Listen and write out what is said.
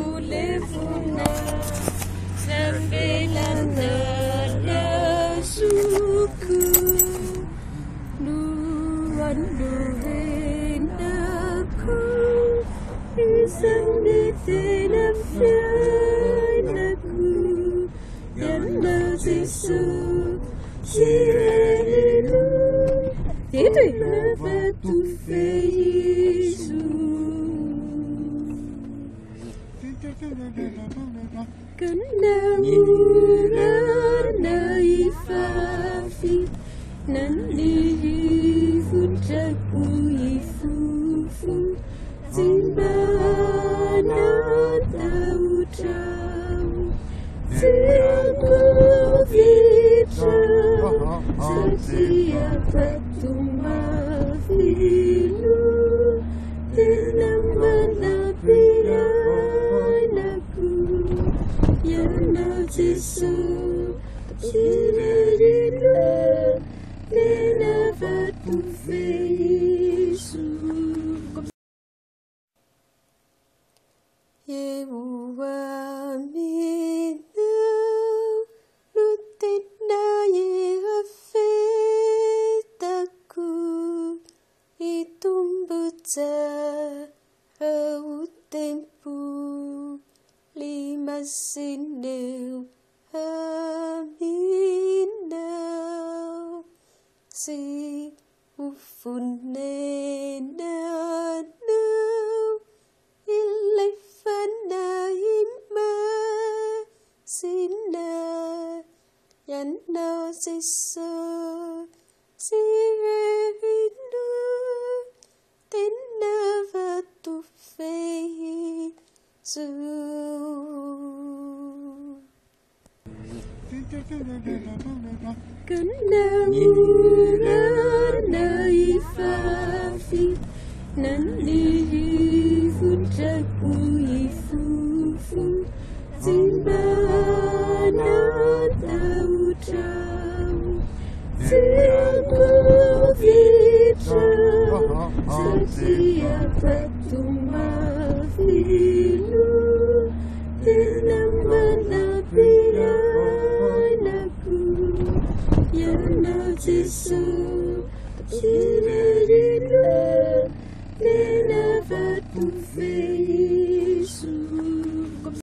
Ulevuna sambelana suku nuanduvenaku isangitena fianaku yana zisu sirenu itu nafatu feisu hiranay fafi nandihi fujaku ifufu timbanan tau trau siaku vitrau setiap tumafilu tinamanapianaku yana zisu sirenu nenavatu feisu Yehuaminu lutenaye hafetaku itumbuza au tempo lima sineu aminau si ufunenanau ilay fanahima sina yanau siso sirenu tenavatu feisu hiranay fafi nandihi fujaku ifufu timbanan tau trau siaku vitrau setiap tumafilu tinamanapianaku yana zisu sirenu nenavatu feisu